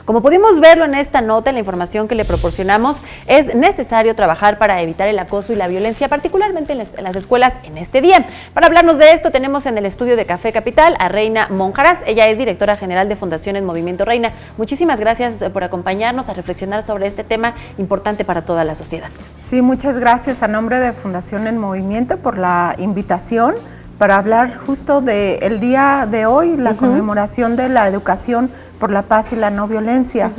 Como pudimos verlo en esta nota, en la información que le proporcionamos, es necesario trabajar para evitar el acoso y la violencia, particularmente en las escuelas en este día. Para hablarnos de esto, tenemos en el estudio de Café Capital a Reina Monjaraz. Ella es directora general de Fundación en Movimiento. Reina, muchísimas gracias por acompañarnos a reflexionar sobre este tema importante para toda la sociedad. Sí, muchas gracias a nombre de Fundación en Movimiento por la invitación para hablar justo del día de hoy, la conmemoración de la educación por la paz y la no violencia.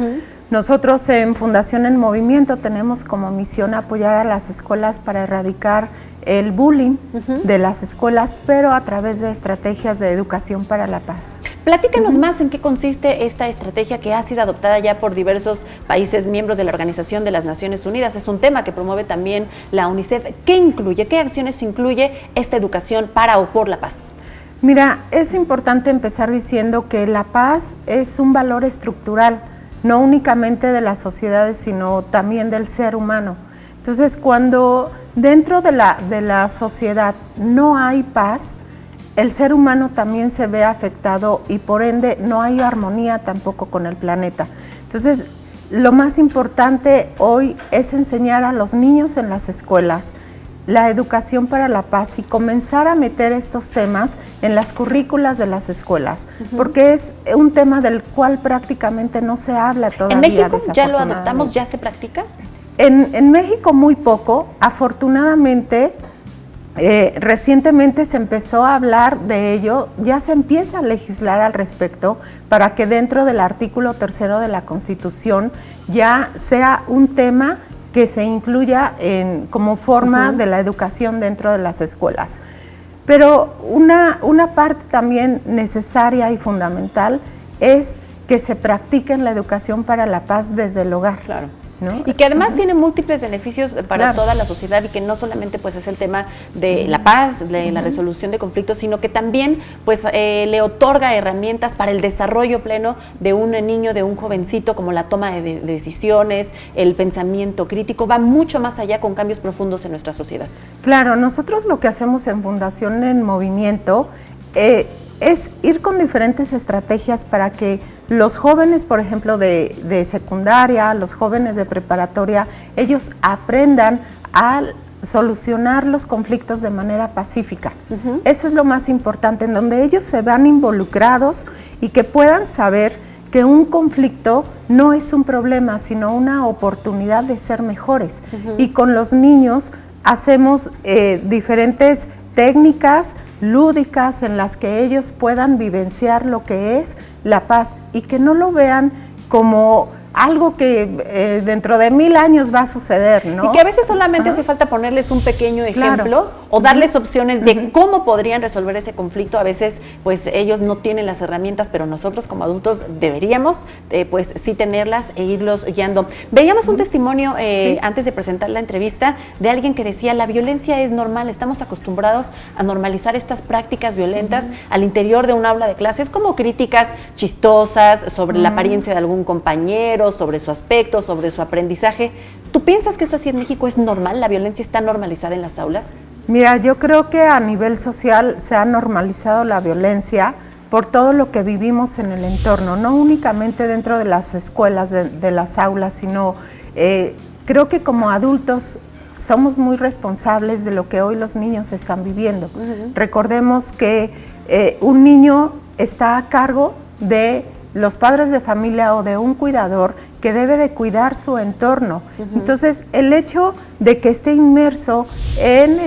Nosotros en Fundación en Movimiento tenemos como misión apoyar a las escuelas para erradicar el bullying de las escuelas, pero a través de estrategias de educación para la paz. Platícanos más en qué consiste esta estrategia que ha sido adoptada ya por diversos países miembros de la Organización de las Naciones Unidas. Es un tema que promueve también la UNICEF. ¿Qué incluye? ¿Qué acciones incluye esta educación para o por la paz? Mira, es importante empezar diciendo que la paz es un valor estructural, no únicamente de las sociedades, sino también del ser humano. Entonces, cuando dentro de la sociedad no hay paz, el ser humano también se ve afectado y por ende no hay armonía tampoco con el planeta. Entonces, lo más importante hoy es enseñar a los niños en las escuelas la educación para la paz y comenzar a meter estos temas en las currículas de las escuelas, porque es un tema del cual prácticamente no se habla todavía. ¿En México ya lo adoptamos, ya se practica? En México muy poco, afortunadamente, recientemente se empezó a hablar de ello, ya se empieza a legislar al respecto para que dentro del artículo 3 de la Constitución ya sea un tema que se incluya como forma de la educación dentro de las escuelas. Pero una parte también necesaria y fundamental es que se practique la educación para la paz desde el hogar. Claro. ¿No? Y que además tiene múltiples beneficios para toda la sociedad y que no solamente pues es el tema de la paz, de la resolución de conflictos, sino que también pues le otorga herramientas para el desarrollo pleno de un niño, de un jovencito, como la toma de decisiones, el pensamiento crítico, va mucho más allá con cambios profundos en nuestra sociedad. Claro, nosotros lo que hacemos en Fundación en Movimiento es ir con diferentes estrategias para que los jóvenes, por ejemplo, de secundaria, los jóvenes de preparatoria, ellos aprendan a solucionar los conflictos de manera pacífica. Eso es lo más importante, en donde ellos se vean involucrados y que puedan saber que un conflicto no es un problema, sino una oportunidad de ser mejores. Y con los niños hacemos diferentes técnicas lúdicas en las que ellos puedan vivenciar lo que es la paz y que no lo vean como algo que dentro de 1000 años va a suceder, ¿no? Y que a veces solamente hace falta ponerles un pequeño ejemplo o darles opciones de cómo podrían resolver ese conflicto. A veces pues ellos no tienen las herramientas, pero nosotros como adultos deberíamos pues sí tenerlas e irlos guiando. Veíamos un testimonio antes de presentar la entrevista de alguien que decía: la violencia es normal, estamos acostumbrados a normalizar estas prácticas violentas al interior de un aula de clases, como críticas chistosas sobre la apariencia de algún compañero, sobre su aspecto, sobre su aprendizaje. ¿Tú piensas que es así en México? ¿Es normal? ¿La violencia está normalizada en las aulas? Mira, yo creo que a nivel social se ha normalizado la violencia por todo lo que vivimos en el entorno, no únicamente dentro de las escuelas, de las aulas, sino creo que como adultos somos muy responsables de lo que hoy los niños están viviendo. Recordemos que un niño está a cargo de los padres de familia o de un cuidador que debe de cuidar su entorno. Entonces, el hecho de que esté inmerso en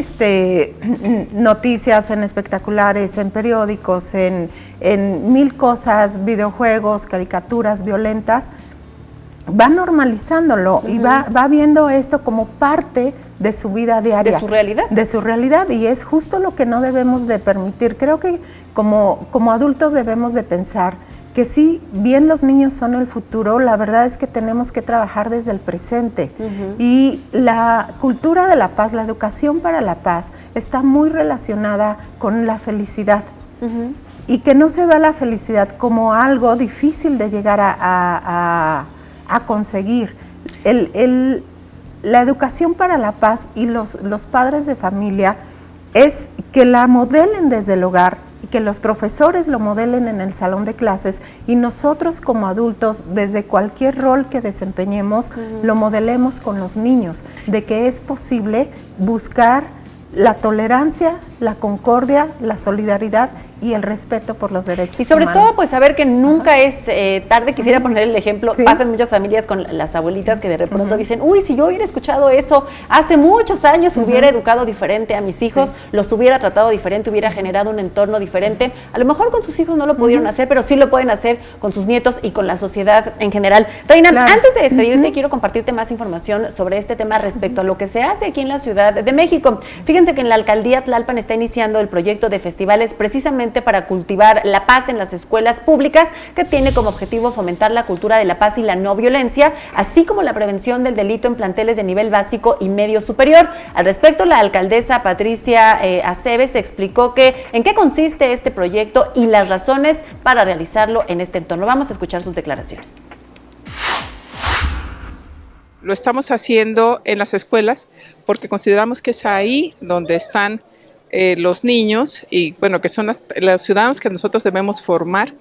noticias, en espectaculares, en periódicos, en 1000 cosas, videojuegos, caricaturas violentas, va normalizándolo y va viendo esto como parte de su vida diaria. De su realidad. De su realidad, y es justo lo que no debemos de permitir. Creo que como adultos debemos de pensar que si bien los niños son el futuro, la verdad es que tenemos que trabajar desde el presente. Y la cultura de la paz, la educación para la paz, está muy relacionada con la felicidad. Y que no se vea la felicidad como algo difícil de llegar a conseguir. La educación para la paz y los padres de familia es que la modelen desde el hogar y que los profesores lo modelen en el salón de clases y nosotros como adultos, desde cualquier rol que desempeñemos, lo modelemos con los niños, de que es posible buscar la tolerancia, la concordia, la solidaridad y el respeto por los derechos humanos. Y sobre todo, pues saber que nunca es tarde. Quisiera poner el ejemplo, pasa en muchas familias con las abuelitas que de pronto dicen, uy, si yo hubiera escuchado eso hace muchos años, hubiera educado diferente a mis hijos, los hubiera tratado diferente, hubiera generado un entorno diferente. A lo mejor con sus hijos no lo pudieron hacer, pero sí lo pueden hacer con sus nietos y con la sociedad en general. Reina, antes de despedirte, quiero compartirte más información sobre este tema respecto a lo que se hace aquí en la Ciudad de México. Fíjense que en la Alcaldía Tlalpan está iniciando el proyecto de festivales precisamente para cultivar la paz en las escuelas públicas, que tiene como objetivo fomentar la cultura de la paz y la no violencia, así como la prevención del delito en planteles de nivel básico y medio superior. Al respecto, la alcaldesa Patricia Aceves explicó en qué consiste este proyecto y las razones para realizarlo en este entorno. Vamos a escuchar sus declaraciones. Lo estamos haciendo en las escuelas porque consideramos que es ahí donde están los niños y bueno, que son los ciudadanos que nosotros debemos formar,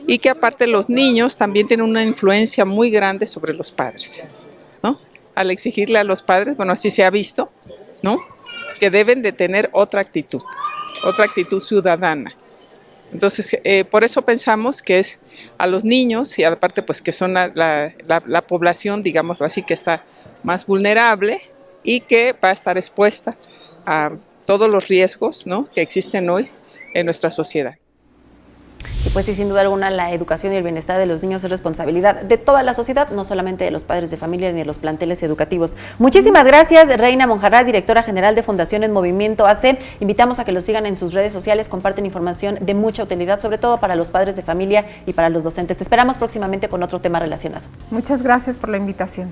y que aparte los niños también tienen una influencia muy grande sobre los padres, ¿no? Al exigirle a los padres, bueno, así se ha visto, ¿no? Que deben de tener otra actitud ciudadana. Entonces, por eso pensamos que es a los niños y aparte pues que son la población, digámoslo así, que está más vulnerable y que va a estar expuesta a todos los riesgos, ¿no?, que existen hoy en nuestra sociedad. Y pues sí, sin duda alguna, la educación y el bienestar de los niños es responsabilidad de toda la sociedad, no solamente de los padres de familia ni de los planteles educativos. Muchísimas gracias, Reina Monjarrás, directora general de Fundación en Movimiento AC. Invitamos a que los sigan en sus redes sociales, comparten información de mucha utilidad, sobre todo para los padres de familia y para los docentes. Te esperamos próximamente con otro tema relacionado. Muchas gracias por la invitación.